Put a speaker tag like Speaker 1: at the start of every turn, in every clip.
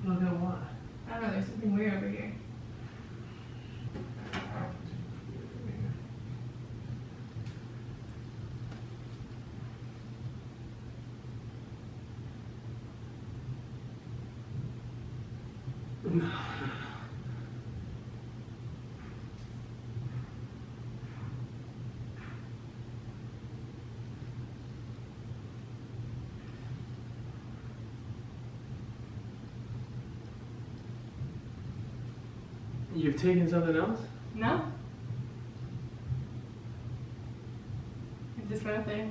Speaker 1: Look at what?
Speaker 2: I don't know, there's something weird over here.
Speaker 1: No. You've taken something else?
Speaker 2: No? It just went up there.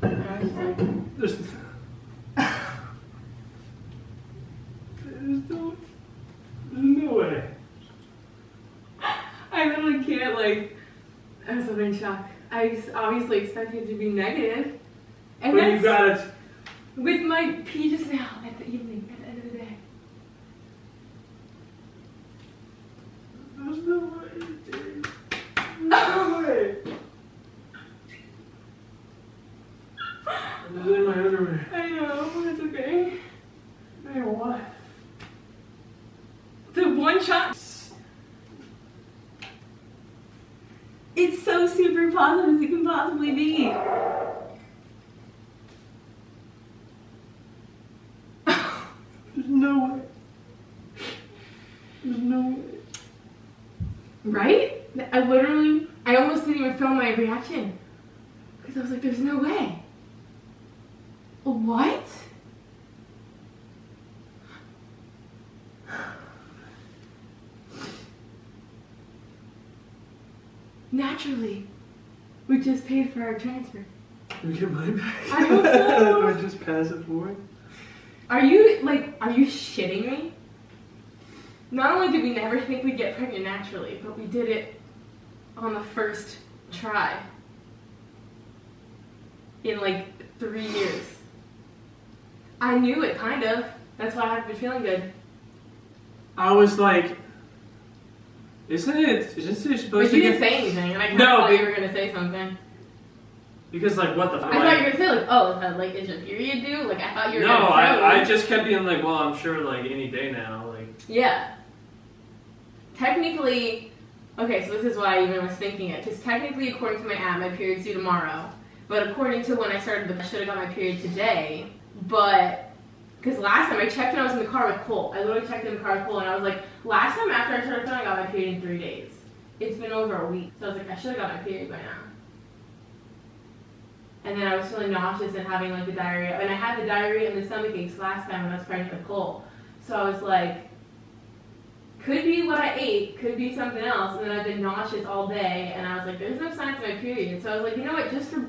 Speaker 2: And I was just like,
Speaker 1: There's no way.
Speaker 2: I literally can't, like, I'm so in shock. I obviously expected it to be negative. And
Speaker 1: But you
Speaker 2: that's
Speaker 1: got it.
Speaker 2: with my pee just now at the evening, at the end of the day.
Speaker 1: There's no way, dude. No way. This is in my underwear.
Speaker 2: I know, it's okay.
Speaker 1: Hey, what?
Speaker 2: The one shot. It's so super positive as it can possibly be.
Speaker 1: There's no way. There's no way.
Speaker 2: Right? I almost didn't even film my reaction. Because I was like, there's no way. What? Naturally. We just paid for our transfer.
Speaker 1: Can we get mine back?
Speaker 2: I hope so.
Speaker 1: Do I just pass it forward?
Speaker 2: Are you shitting me? Not only did we never think we'd get pregnant naturally, but we did it on the first try. In like 3 years. I knew it, kind of. That's why I haven't been feeling good.
Speaker 1: I was like, isn't it supposed
Speaker 2: But
Speaker 1: to
Speaker 2: you
Speaker 1: get...
Speaker 2: didn't say anything, and I kind
Speaker 1: No,
Speaker 2: of thought
Speaker 1: but-
Speaker 2: you were going to say something.
Speaker 1: Because like, what the fuck?
Speaker 2: I thought you were going to say like, oh, like, is your period due? Like, I thought you were
Speaker 1: No,
Speaker 2: going to
Speaker 1: I just kept being like, well, I'm sure like any day now, like...
Speaker 2: Yeah. Technically, okay, so this is why I even was thinking it. Because technically, according to my app, my period's due tomorrow. But according to when I started, I should have got my period today. But, because last time I checked when I was in the car with Cole. I literally checked in the car with Cole and I was like, last time after I started feeling, I got my period in 3 days. It's been over a week. So I was like, I should have got my period by now. And then I was feeling nauseous and having like the diarrhea. And I had the diarrhea and the stomach aches last time when I was pregnant with Cole. So I was like, could be what I ate, could be something else. And then I've been nauseous all day. And I was like, there's no signs of my period. So I was like, you know what, just for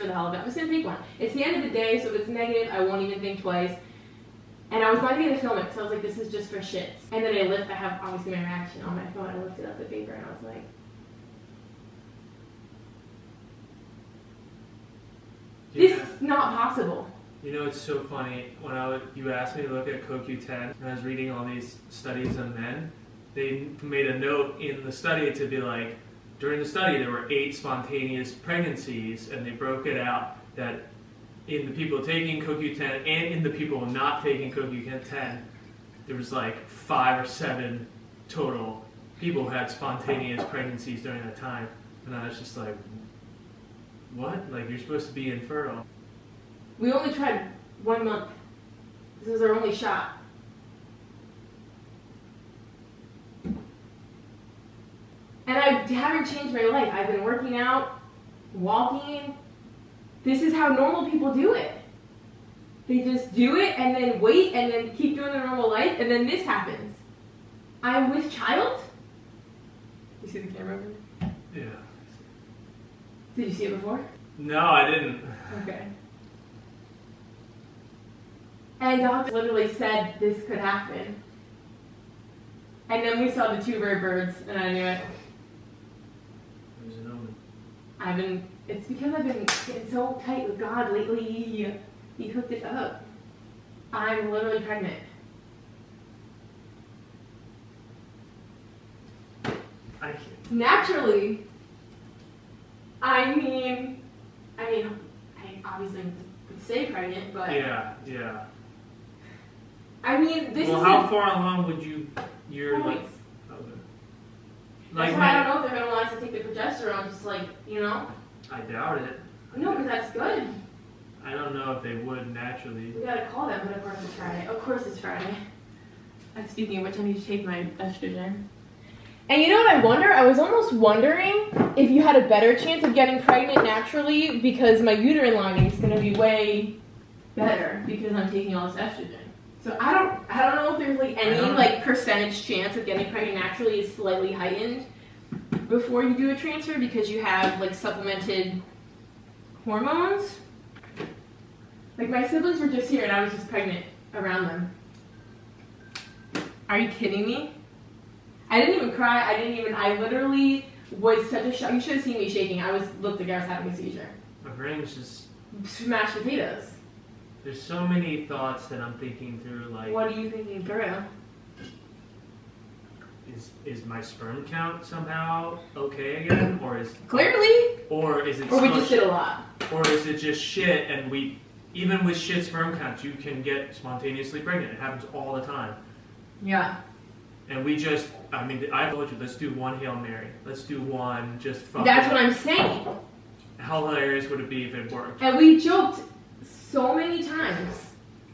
Speaker 2: the hell of it, I'm just gonna take one. It's the end of the day, so if it's negative, I won't even think twice. And I was not even gonna film it because I was like, this is just for shits. And then I have obviously my reaction on my phone. I lifted up the paper and I was like, this is not possible.
Speaker 1: You know, it's so funny. When you asked me to look at CoQ10, and I was reading all these studies on men, they made a note in the study to be like, during the study there were 8 spontaneous pregnancies, and they broke it out that in the people taking CoQ10 and in the people not taking CoQ10, there was like 5 or 7 total people who had spontaneous pregnancies during that time. And I was just like, what? Like, you're supposed to be infertile.
Speaker 2: We only tried 1 month. This is our only shot. And I haven't changed my life. I've been working out, walking. This is how normal people do it. They just do it and then wait and then keep doing their normal life, and then this happens. I'm with child? You see the camera over there?
Speaker 1: Yeah.
Speaker 2: Did you see it before?
Speaker 1: No, I didn't.
Speaker 2: Okay. And doctor literally said this could happen. And then we saw the 2 birds, and I knew it.
Speaker 1: There's an omen.
Speaker 2: It's because I've been getting so tight with God lately. He hooked it up. I'm literally pregnant.
Speaker 1: I can't.
Speaker 2: Naturally. I obviously would stay pregnant, but
Speaker 1: Yeah, yeah.
Speaker 2: I mean, this
Speaker 1: well,
Speaker 2: is
Speaker 1: how far along would you're like,
Speaker 2: weeks.
Speaker 1: okay.
Speaker 2: That's
Speaker 1: Like,
Speaker 2: why I don't know if they're gonna want us to take the progesterone, just like, you know?
Speaker 1: I doubt it.
Speaker 2: No, because that's good.
Speaker 1: I don't know if they would naturally.
Speaker 2: We gotta call them, but of course it's Friday. Of course it's Friday. And speaking of which, I need to take my estrogen. And you know what I wonder? I was almost wondering if you had a better chance of getting pregnant naturally because my uterine lining is gonna be way better because I'm taking all this estrogen. So I don't know if there's like any like percentage chance of getting pregnant naturally is slightly heightened before you do a transfer because you have like supplemented hormones. Like my siblings were just here and I was just pregnant around them. Are you kidding me? I didn't even cry. I literally was such a shock. You should have seen me shaking. Looked like I was having a seizure.
Speaker 1: My brain's just.
Speaker 2: Smashed potatoes.
Speaker 1: There's so many thoughts that I'm thinking through. Like,
Speaker 2: what are you thinking through?
Speaker 1: Is my sperm count somehow okay again, or is
Speaker 2: clearly,
Speaker 1: or is it?
Speaker 2: Or we just did a lot.
Speaker 1: Or is it just shit? And we, even with shit sperm counts, you can get spontaneously pregnant. It happens all the time.
Speaker 2: Yeah.
Speaker 1: And we just, I mean, I told you, let's do one Hail Mary. Let's do one just fuck.
Speaker 2: That's what I'm saying.
Speaker 1: How hilarious would it be if it worked?
Speaker 2: And we joked so many times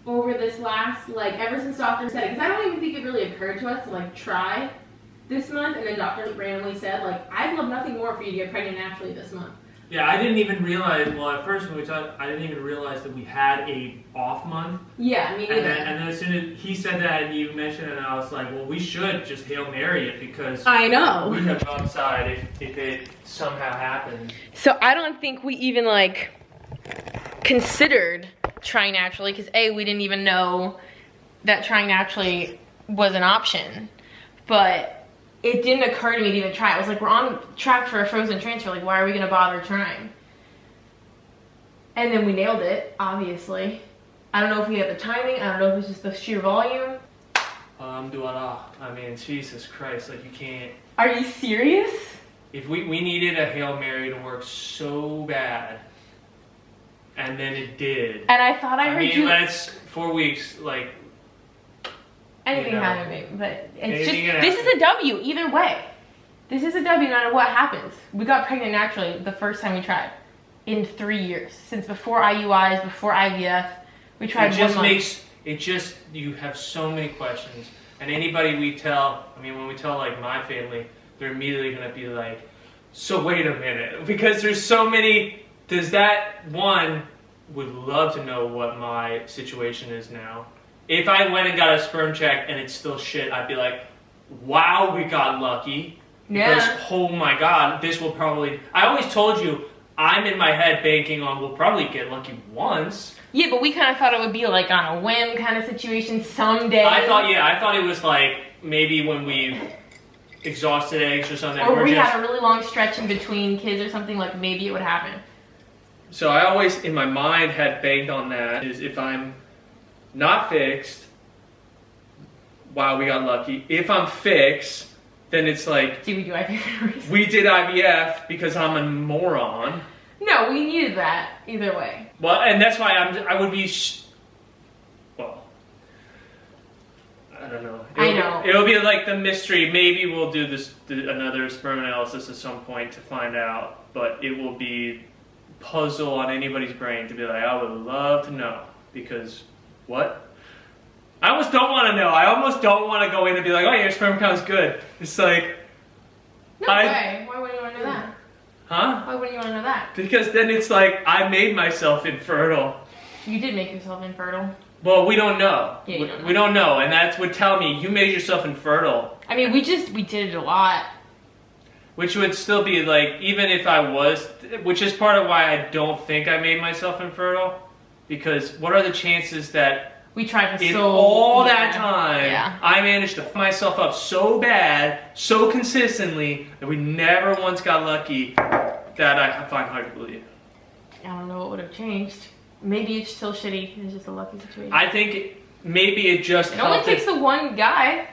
Speaker 2: over this last, like, ever since Doctor said it, because I don't even think it really occurred to us to, like, try this month, and then Doctor randomly said, like, I'd love nothing more for you to get pregnant naturally this month.
Speaker 1: Yeah, I didn't even realize, well, at first when we talked, I didn't even realize that we had a off month.
Speaker 2: Yeah, me neither.
Speaker 1: And then as soon as he said that and you mentioned it, I was like, well, we should just Hail Mary it because
Speaker 2: I know.
Speaker 1: we have upside if it somehow happens.
Speaker 2: So I don't think we even, like, considered trying naturally because A, we didn't even know that trying naturally was an option. But it didn't occur to me to even try. I was like, we're on track for a frozen transfer. Like, why are we going to bother trying? And then we nailed it, obviously. I don't know if we had the timing. I don't know if it's just the sheer volume.
Speaker 1: I mean, Jesus Christ, like you can't.
Speaker 2: Are you serious?
Speaker 1: If we needed a Hail Mary to work so bad, and then it did.
Speaker 2: And I thought I heard you.
Speaker 1: That's 4 weeks, like.
Speaker 2: Anything can happen, but it's
Speaker 1: Anything
Speaker 2: just, this is a W either way. This is a W no matter what happens. We got pregnant naturally the first time we tried in 3 years. Since before IUIs, before IVF, we tried
Speaker 1: It just, you have so many questions. And anybody we tell, I mean, when we tell like my family, they're immediately going to be like, so wait a minute. Because there's so many, would love to know what my situation is now. If I went and got a sperm check and it's still shit, I'd be like, wow, we got lucky.
Speaker 2: Yeah.
Speaker 1: Because, oh my God, this will probably... I always told you, I'm in my head banking on we'll probably get lucky once.
Speaker 2: Yeah, but we kind of thought it would be like on a whim kind of situation someday.
Speaker 1: I thought it was like maybe when we exhausted eggs or something.
Speaker 2: Or we had a really long stretch in between kids or something, like maybe it would happen.
Speaker 1: So I always, in my mind, had banked on that, is if I'm not fixed, wow, we got lucky. If I'm fixed, then it's like...
Speaker 2: Did we do IVF?
Speaker 1: We did IVF because I'm a moron.
Speaker 2: No, we needed that either way.
Speaker 1: Well, and that's why I would be... well, I don't know. It'll be like the mystery. Maybe we'll do another sperm analysis at some point to find out. But it will be puzzle on anybody's brain to be like, I would love to know. Because... what? I almost don't want to know. I almost don't want to go in and be like, oh, your sperm count's good. It's like...
Speaker 2: No way. Why wouldn't you want to know that?
Speaker 1: Huh?
Speaker 2: Why wouldn't you want to know that?
Speaker 1: Because then it's like, I made myself infertile.
Speaker 2: You did make yourself infertile.
Speaker 1: Well, we don't know.
Speaker 2: Yeah, you don't know.
Speaker 1: We don't know, and that would tell me, you made yourself infertile.
Speaker 2: I mean, we did it a lot.
Speaker 1: Which would still be like, even if I was, which is part of why I don't think I made myself infertile. Because what are the chances that
Speaker 2: we tried for
Speaker 1: in all that time, I managed to f myself up so bad, so consistently, that we never once got lucky, that I find hard to believe.
Speaker 2: I don't know what would have changed. Maybe it's still shitty. It's just a lucky situation.
Speaker 1: I think maybe it just
Speaker 2: It only takes the one guy.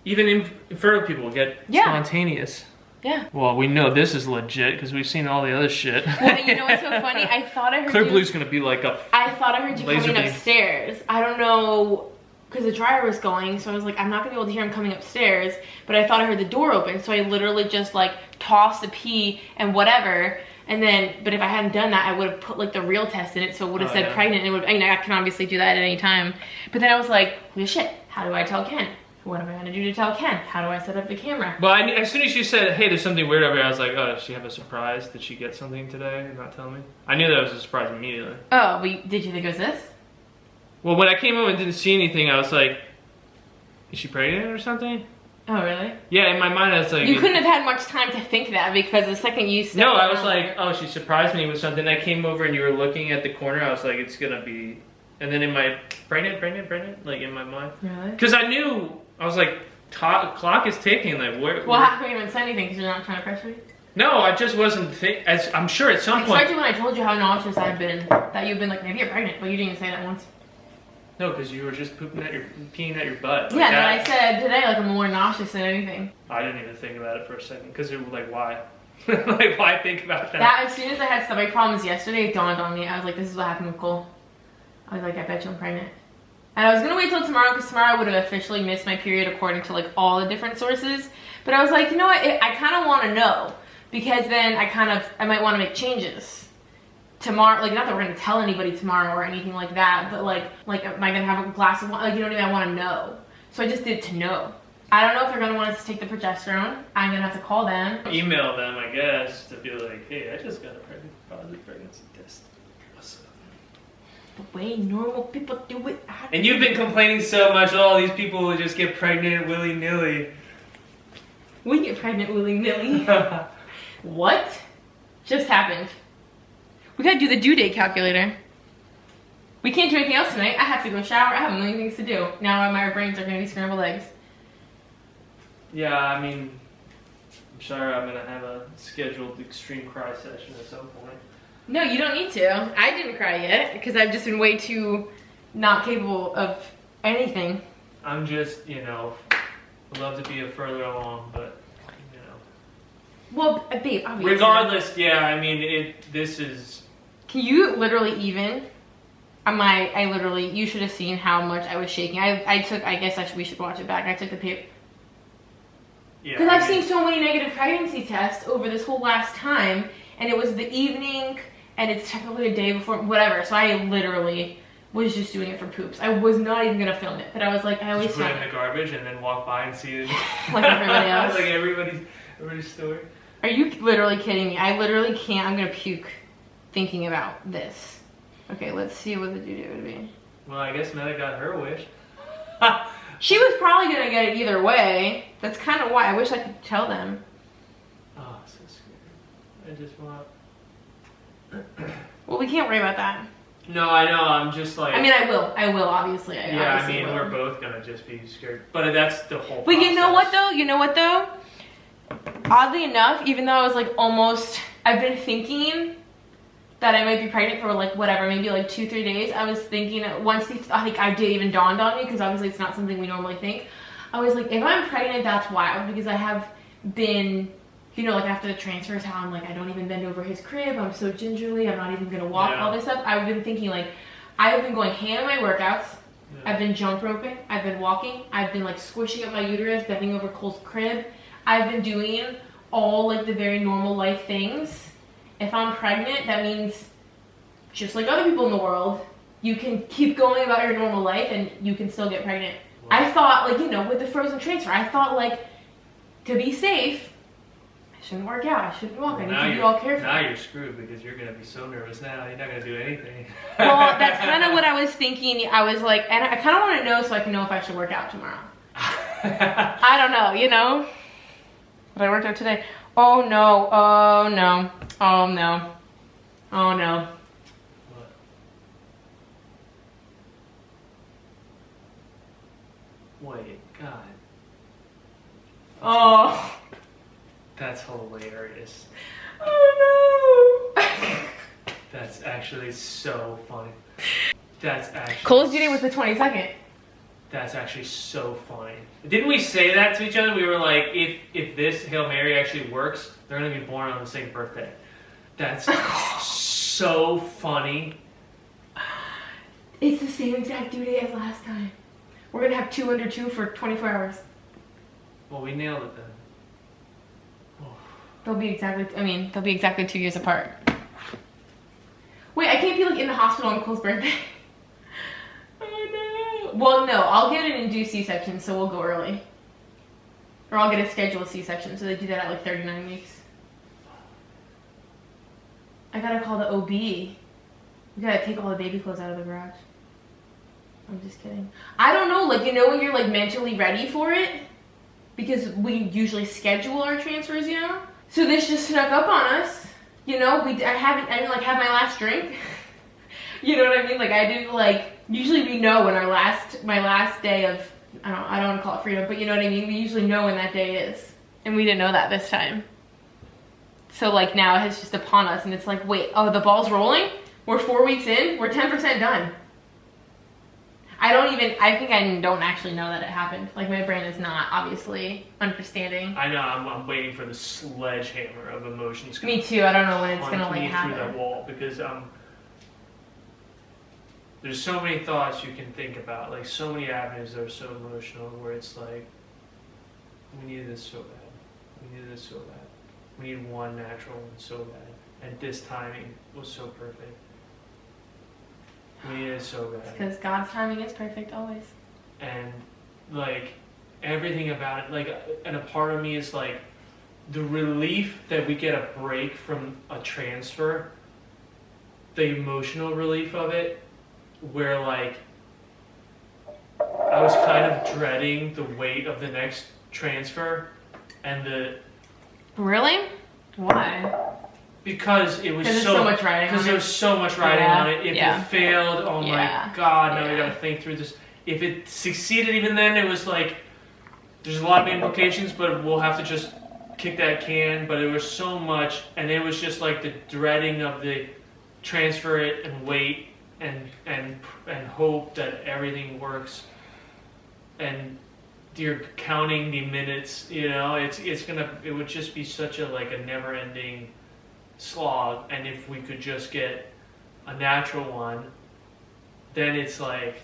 Speaker 1: Even infertile people get spontaneous.
Speaker 2: Yeah.
Speaker 1: Well, we know this is legit because we've seen all the other shit.
Speaker 2: Well, you know what's so funny? I thought I heard
Speaker 1: Clear Blue's gonna be like a...
Speaker 2: I thought I heard you coming upstairs. I don't know because the dryer was going, so I was like, I'm not gonna be able to hear him coming upstairs, but I thought I heard the door open, so I literally just like tossed the pee and whatever, and then, but if I hadn't done that, I would have put like the real test in it, so it would have said pregnant, and it would, I mean, I can obviously do that at any time, but then I was like, holy shit, how do I tell Ken? What am I gonna do to tell Ken? How do I set up the camera?
Speaker 1: Well, as soon as you said, hey, there's something weird over here, I was like, oh, does she have a surprise? Did she get something today and not tell me? I knew that was a surprise immediately.
Speaker 2: Oh, but did you think it was this?
Speaker 1: Well, when I came home and didn't see anything, I was like, is she pregnant or something?
Speaker 2: Oh, really?
Speaker 1: Yeah, in my mind, I was like...
Speaker 2: You couldn't have had much time to think that, because the second you said...
Speaker 1: No, I was like, oh, she surprised me with something. I came over and you were looking at the corner, I was like, it's gonna be... And then in my... Pregnant? Like, in my mind.
Speaker 2: Really?
Speaker 1: Because I knew, I was like, clock is ticking, like, where...
Speaker 2: Well, how come you haven't said anything, because you're not trying to pressure me?
Speaker 1: No, I just wasn't I'm sure at some point...
Speaker 2: Especially when I told you how nauseous I've been, that you've been like, maybe you're pregnant, but you didn't even say that once.
Speaker 1: No, because you were just peeing at your butt.
Speaker 2: Like, yeah, then I said today, like, I'm more nauseous than anything.
Speaker 1: I didn't even think about it for a second, because it was like, why? Like, why think about that?
Speaker 2: That, as soon as I had stomach problems yesterday, it dawned on me. I was like, this is what happened with Cole. I was like, I bet you I'm pregnant. And I was gonna wait till tomorrow, because tomorrow I would have officially missed my period according to, like, all the different sources. But I was like, you know what, I kind of want to know, because then I might want to make changes. Tomorrow, like, not that we're gonna tell anybody tomorrow or anything like that, but like am I gonna have a glass of wine? Like, you know what I mean? I want to know. So I just did to know. I don't know if they're gonna want us to take the progesterone. I'm gonna have to call them.
Speaker 1: Email them, I guess, to be like, hey, I just got a positive pregnancy test. What's up?
Speaker 2: The way normal people do it.
Speaker 1: And you've been complaining so much, all these people will just get pregnant willy-nilly.
Speaker 2: We get pregnant willy-nilly. What just happened? We gotta do the due date calculator. We can't do anything else tonight. I have to go shower. I have a million things to do. Now my brains are gonna be scrambled eggs.
Speaker 1: Yeah, I mean, I'm sorry I'm gonna have a scheduled extreme cry session at some point.
Speaker 2: No, you don't need to. I didn't cry yet, because I've just been way too not capable of anything.
Speaker 1: I'm just, you know, I'd love to be further along, but, you know.
Speaker 2: Well, babe, obviously.
Speaker 1: Regardless, yeah, I mean, this is...
Speaker 2: Can you literally even... I literally, you should have seen how much I was shaking. I guess we should watch it back. I took the paper.
Speaker 1: Yeah.
Speaker 2: Because I've seen so many negative pregnancy tests over this whole last time, and it was the evening, and it's technically a day before, whatever. So I literally was just doing it for poops. I was not even gonna film it, but I was like, I always
Speaker 1: put it in the garbage and then walk by and see it.
Speaker 2: Like everybody else.
Speaker 1: Like everybody's story.
Speaker 2: Are you literally kidding me? I literally can't. I'm gonna puke thinking about this. Okay, let's see what the due date would be.
Speaker 1: Well, I guess Meta got her wish.
Speaker 2: She was probably gonna get it either way. That's kind of why I wish I could tell them.
Speaker 1: Oh, so scared. I just want.
Speaker 2: Well, we can't worry about that.
Speaker 1: No, I know. I'm just like.
Speaker 2: I mean, I will. Obviously.
Speaker 1: I mean, we're both gonna just be scared. But that's the whole.
Speaker 2: But you know what though? Oddly enough, even though I was like almost, I've been thinking that I might be pregnant for like whatever, maybe like 2-3 days. I was thinking once I think I did even dawned on me, because obviously it's not something we normally think. I was like, if I'm pregnant, that's wild, because I have been, you know, like after the transfers, how I'm like, I don't even bend over his crib. I'm so gingerly. I'm not even gonna walk. Yeah. All this stuff. I've been thinking like, I've been going ham in my workouts. Yeah. I've been jump roping. I've been walking. I've been like squishing up my uterus, bending over Cole's crib. I've been doing all like the very normal life things. If I'm pregnant, that means just like other people in the world, you can keep going about your normal life and you can still get pregnant. Wow. I thought, like, you know, with the frozen transfer, I thought, like, to be safe, I shouldn't work out. I shouldn't walk. I need to be all careful.
Speaker 1: Now you're screwed, because you're going to be so nervous now. You're not going to do anything.
Speaker 2: Well, that's kind of what I was thinking. I was like, and I kind of want to know so I can know if I should work out tomorrow. I don't know, you know? But I worked out today. Oh no, oh no, oh no, oh no.
Speaker 1: What? Wait, God.
Speaker 2: Oh.
Speaker 1: That's hilarious.
Speaker 2: Oh no.
Speaker 1: That's actually so funny. That's actually...
Speaker 2: Cole's due date was the 22nd.
Speaker 1: That's actually so funny. Didn't we say that to each other? We were like, if this Hail Mary actually works, they're going to be born on the same birthday. That's so funny.
Speaker 2: It's the same exact due date as last time. We're gonna have 2 under 2 for 24 hours.
Speaker 1: Well, we nailed it then.
Speaker 2: They'll be exactly 2 years apart. Wait, I can't be like in the hospital on Cole's birthday. Oh no. Well, no, I'll get an induced C-section, so we'll go early. Or I'll get a scheduled C-section, so they do that at like 39 weeks. I gotta call the OB. We gotta take all the baby clothes out of the garage. I'm just kidding. I don't know, like, you know when you're like mentally ready for it? Because we usually schedule our transfers, you know? So this just snuck up on us. You know, I didn't like have my last drink. You know what I mean? Like I didn't like, usually we know when my last day of, I don't want to call it freedom, but you know what I mean? We usually know when that day is. And we didn't know that this time. So like now it's just upon us and it's like, wait, oh, the ball's rolling? We're 4 weeks in, we're 10% done. I think I don't actually know that it happened. Like my brain is not obviously understanding.
Speaker 1: I know, I'm waiting for the sledgehammer of emotions.
Speaker 2: Me too, I don't know when it's gonna like happen.
Speaker 1: Through that wall because there's so many thoughts you can think about, like so many avenues that are so emotional where it's like, we needed this so bad. We needed this so bad. We need one natural one so bad. And this timing was so perfect. We needed it so bad.
Speaker 2: Because God's timing is perfect always.
Speaker 1: And like everything about it, like, and a part of me is like the relief that we get a break from a transfer, the emotional relief of it, where like I was kind of dreading the weight of the next transfer and the...
Speaker 2: Really? Why?
Speaker 1: Because it was
Speaker 2: so much riding on it.
Speaker 1: Because there was so much riding on it. If
Speaker 2: it
Speaker 1: failed, oh my God, now we gotta think through this. If it succeeded even then, it was like, there's a lot of implications, but we'll have to just kick that can. But it was so much, and it was just like the dreading of the transfer it and wait and hope that everything works. And you're counting the minutes, you know, it would just be such a like a never-ending slog. And if we could just get a natural one, then it's like,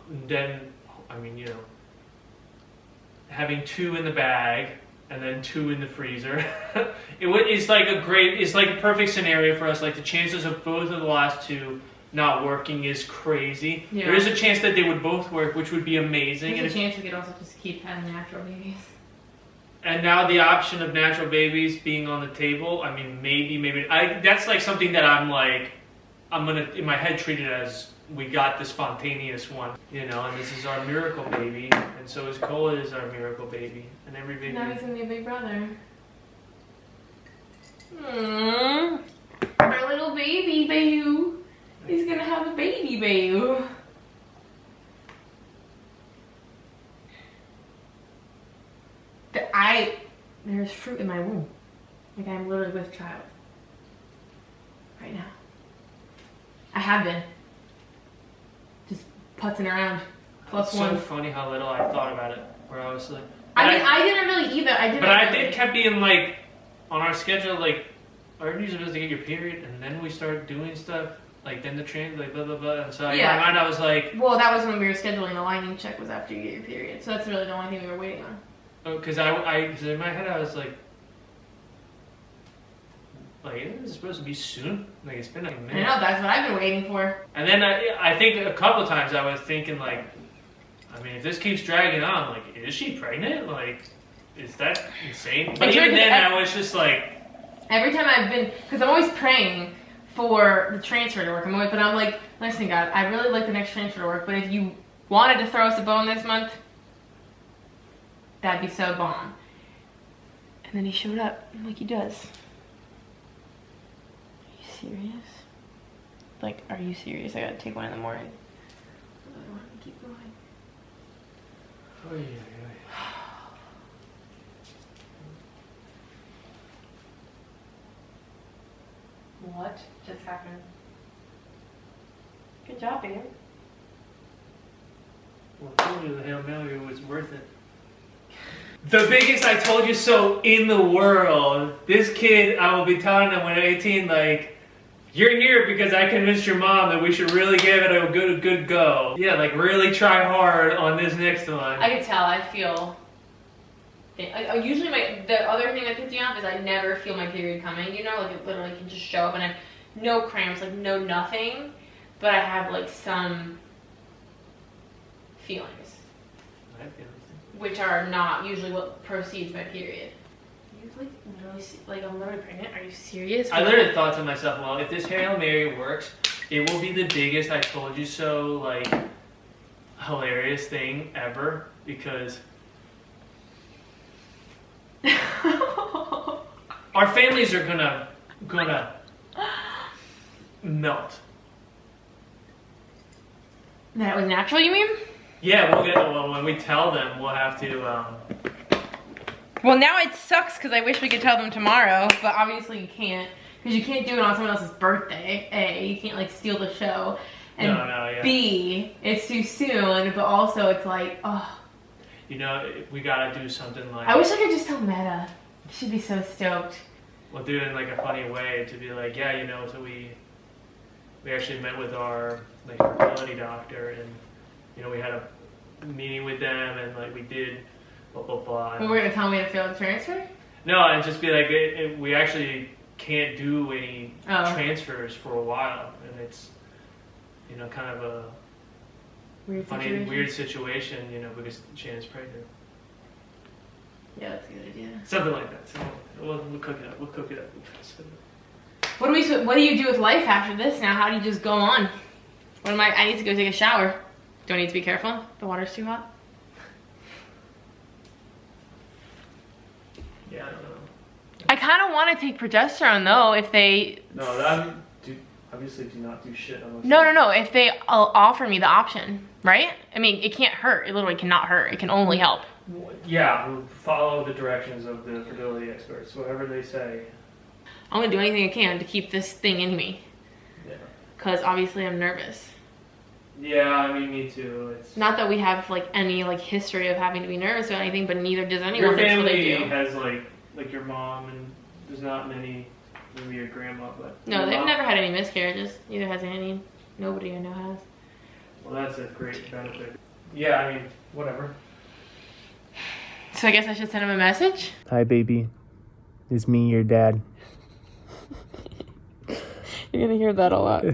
Speaker 1: you know, having 2 in the bag and then 2 in the freezer, it's like a perfect scenario for us. Like the chances of both of the last 2 not working is crazy. Yeah. There is a chance that they would both work, which would be amazing.
Speaker 2: There's a chance we could also just keep having natural babies.
Speaker 1: And now the option of natural babies being on the table, I mean, maybe. That's like something that I'm gonna, in my head, treat it as we got the spontaneous one, you know, and this is our miracle baby, and so is Cole is our miracle baby, and every baby.
Speaker 2: Now he's gonna be a big brother. Our little baby baby. He's gonna have a baby baby. There's fruit in my womb. Like I'm literally with child. Right now. I have been. Just putzing around. Plus
Speaker 1: it's
Speaker 2: 1.
Speaker 1: so funny how little I thought about it. Where I was like...
Speaker 2: I didn't really either.
Speaker 1: But I did kept being like, on our schedule, like, aren't you supposed to get your period? And then we started doing stuff. Like, then the train, like, blah, blah, blah. And so in my mind, I was like...
Speaker 2: Well, that was when we were scheduling the lining check was after you get your period. So that's really the only thing we were waiting on.
Speaker 1: Oh, because in my head, I was like, isn't this supposed to be soon? Like, it's been like a minute.
Speaker 2: I know, that's what I've been waiting for.
Speaker 1: And then I think a couple of times I was thinking, like, I mean, if this keeps dragging on, like, is she pregnant? Like, is that insane? But even then, I was just like...
Speaker 2: Every time I've been... Because I'm always praying for the transfer to work. But I'm like, listen, God, I really like the next transfer to work, but if you wanted to throw us a bone this month, that'd be so bomb. And then he showed up, like he does. Are you serious? Like, are you serious? I gotta take one in the morning. I really want to keep going.
Speaker 1: Oh, yeah.
Speaker 2: What just happened? Good job, babe.
Speaker 1: Well, I told you the Hail Mary was worth it. The biggest I told you so in the world. This kid, I will be telling him when 18, like, You're here because I convinced your mom that we should really give it a good go. Yeah, like really try hard on this next one.
Speaker 2: I can tell. I feel. Usually, the other thing that puts me off is I never feel my period coming. You know, like it literally can just show up and I have no cramps, like no nothing, but I have like some feelings,
Speaker 1: I have feelings.
Speaker 2: which are not usually what precedes my period. You like literally like I'm literally pregnant? Are you serious?
Speaker 1: I literally thought to myself, well, if this Hail Mary works, it will be the biggest I told you so like hilarious thing ever because our families are gonna melt.
Speaker 2: That was natural, you mean?
Speaker 1: Yeah, well when we tell them, we'll have to.
Speaker 2: Well, now it sucks because I wish we could tell them tomorrow, but obviously you can't because you can't do it on someone else's birthday. A, you can't like steal the show, and
Speaker 1: yeah.
Speaker 2: B, it's too soon. But also, it's like, oh.
Speaker 1: You know, we gotta do something like.
Speaker 2: I wish I could just tell Meta. She'd be so stoked.
Speaker 1: We'll do it in like a funny way to be like, yeah, you know, so we actually met with our like fertility doctor, and you know, we had a meeting with them, and like we did. Blah, blah, blah.
Speaker 2: Well, we're gonna tell me to fill the transfer?
Speaker 1: No, and just be like, we actually can't do any transfers for a while, and it's, you know, kind of a weird situation, you know, because Shannon's pregnant.
Speaker 2: Yeah, that's a good idea.
Speaker 1: Something like that. So we'll cook it up. We'll cook it up.
Speaker 2: What do you do with life after this now? How do you just go on? I need to go take a shower. Do I need to be careful? The water's too hot?
Speaker 1: Yeah, I don't know.
Speaker 2: I kind of want to take progesterone though, if they.
Speaker 1: No, that obviously do not do shit unless.
Speaker 2: No. If they offer me the option, right? I mean, it can't hurt. It literally cannot hurt. It can only help.
Speaker 1: Yeah, we'll follow the directions of the fertility experts, whatever they say.
Speaker 2: I'm gonna do anything I can to keep this thing in me.
Speaker 1: Yeah. Cause
Speaker 2: obviously I'm nervous.
Speaker 1: Yeah, I mean, me too. It's
Speaker 2: not that we have like any like history of having to be nervous about anything, but neither does anyone.
Speaker 1: Your
Speaker 2: That's what they
Speaker 1: family
Speaker 2: do.
Speaker 1: has like your mom, and there's not many. Maybe your grandma, but
Speaker 2: no, they've never had any miscarriages. Neither has Annie. Nobody I know has.
Speaker 1: Well, that's a great benefit. Yeah, I mean, whatever.
Speaker 2: So I guess I should send him a message.
Speaker 1: Hi, baby. It's me, your dad.
Speaker 2: You're gonna hear that a lot.